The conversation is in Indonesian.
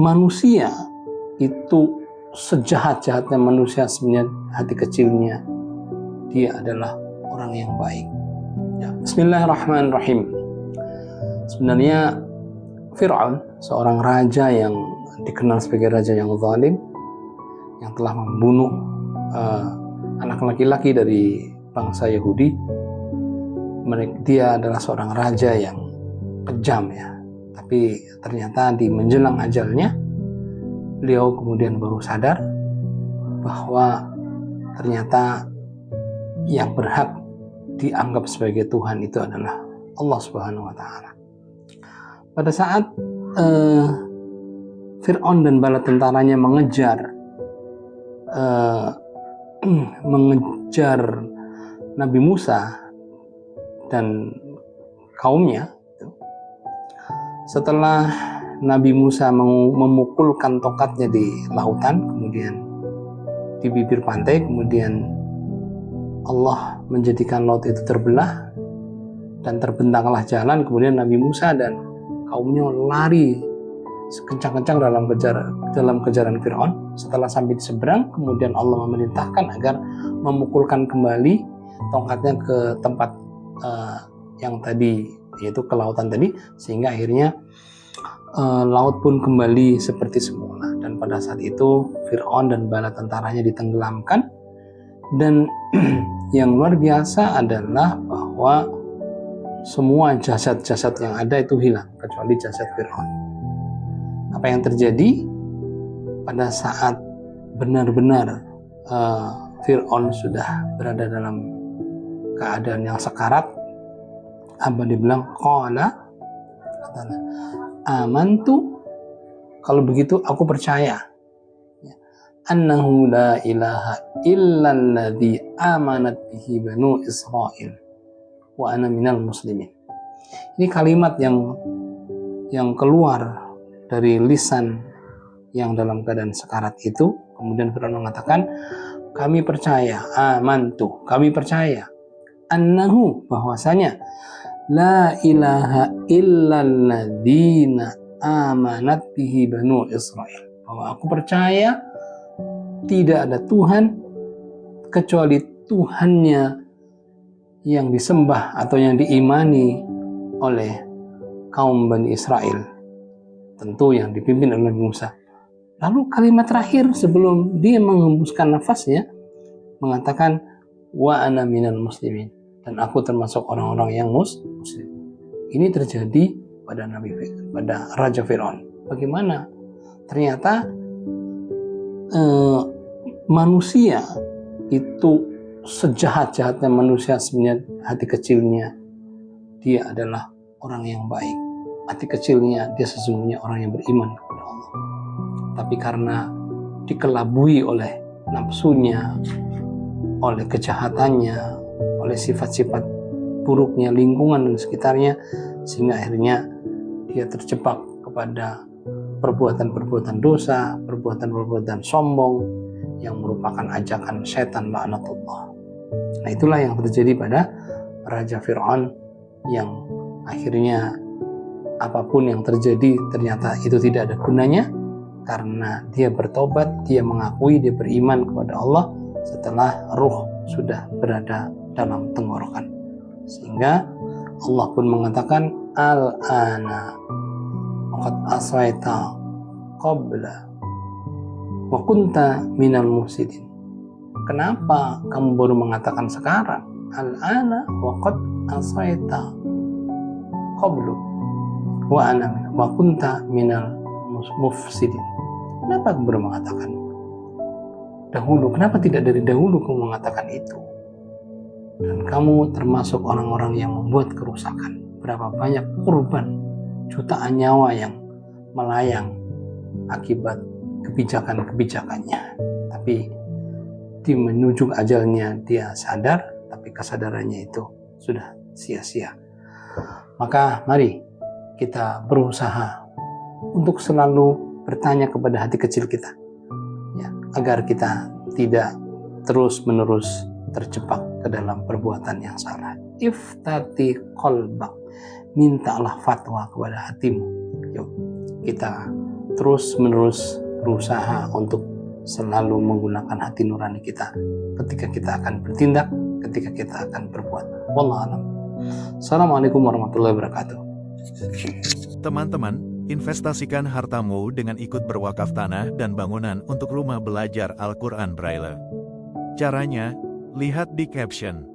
manusia itu sejahat-jahatnya manusia, sebenarnya hati kecilnya dia adalah orang yang baik. Ya, bismillahirrahmanirrahim. Sebenarnya Fir'aun, seorang raja yang dikenal sebagai raja yang zalim, yang telah membunuh anak laki-laki dari bangsa Yahudi. Dia adalah seorang raja yang kejam ya. Tapi ternyata di menjelang ajalnya, beliau kemudian baru sadar bahwa ternyata yang berhak dianggap sebagai Tuhan itu adalah Allah Subhanahu wa Ta'ala. Pada saat Fir'aun dan bala tentaranya mengejar Nabi Musa dan kaumnya, setelah Nabi Musa memukulkan tongkatnya di lautan, kemudian di bibir pantai, kemudian Allah menjadikan laut itu terbelah dan terbentanglah jalan, kemudian Nabi Musa dan kaumnya lari sekencang-kencang dalam kejaran Fir'aun. Setelah sampai di seberang, kemudian Allah memerintahkan agar memukulkan kembali tongkatnya ke tempat yang tadi, yaitu ke lautan tadi, sehingga akhirnya laut pun kembali seperti semula. Dan pada saat itu Fir'aun dan bala tentaranya ditenggelamkan. Dan yang luar biasa adalah bahwa semua jasad-jasad yang ada itu hilang kecuali jasad Fir'aun. Apa yang terjadi pada saat benar-benar Fir'aun sudah berada dalam keadaan yang sekarat? Apa dibilang? Qala, amantu, kalau begitu aku percaya, annahu la ilaha illalladzi amanat bihi banu Israil wa ana minal muslimin. Ini kalimat yang keluar dari lisan yang dalam keadaan sekarat itu. Kemudian Fir'aun mengatakan, kami percaya, amantu, kami percaya, annahu, bahwasanya, la ilaha illalladzina amanat bihi banu Israil, bahwa aku percaya tidak ada Tuhan kecuali Tuhannya yang disembah atau yang diimani oleh kaum Bani Israel, tentu yang dipimpin oleh Nabi Musa. Lalu kalimat terakhir sebelum dia menghembuskan nafasnya mengatakan, wa ana minal muslimin, dan aku termasuk orang-orang yang muslim. Ini terjadi pada Raja Fir'aun. Bagaimana? Ternyata manusia itu sejahat-jahatnya manusia, sebenarnya hati kecilnya dia adalah orang yang baik. Hati kecilnya dia sesungguhnya orang yang beriman kepada Allah. Tapi karena dikelabui oleh nafsunya, oleh kejahatannya, oleh sifat-sifat buruknya lingkungan dan sekitarnya, sehingga akhirnya dia terjebak kepada perbuatan-perbuatan dosa, perbuatan-perbuatan sombong yang merupakan ajakan setan, laknatullah. Nah, itulah yang terjadi pada Raja Fir'aun, yang akhirnya apapun yang terjadi ternyata itu tidak ada gunanya, karena dia bertobat, dia mengakui, dia beriman kepada Allah setelah ruh sudah berada dalam tenggorokan. Sehingga Allah pun mengatakan, al-ana waqad asaita qabla wa kunta minal mufsidin. Kenapa kamu baru mengatakan sekarang? Al-ana waqad asaita qablu wa kunta minal mufsidin. Kenapa kamu baru mengatakan dahulu? Kenapa tidak dari dahulu kamu mengatakan itu? Dan kamu termasuk orang-orang yang membuat kerusakan. Berapa banyak korban, jutaan nyawa yang melayang akibat kebijakan-kebijakannya. Tapi di menuju ajalnya dia sadar, tapi kesadarannya itu sudah sia-sia. Maka mari kita berusaha untuk selalu bertanya kepada hati kecil kita, ya, agar kita tidak terus-menerus terjebak ke dalam perbuatan yang salah. Iftati qalbak, mintalah fatwa kepada hatimu. Yuk kita terus-menerus berusaha untuk selalu menggunakan hati nurani kita ketika kita akan bertindak, ketika kita akan berbuat. Wallahu a'lam. Assalamualaikum warahmatullahi wabarakatuh. Teman-teman, investasikan hartamu dengan ikut berwakaf tanah dan bangunan untuk rumah belajar Al-Quran Braille. Caranya, lihat di caption.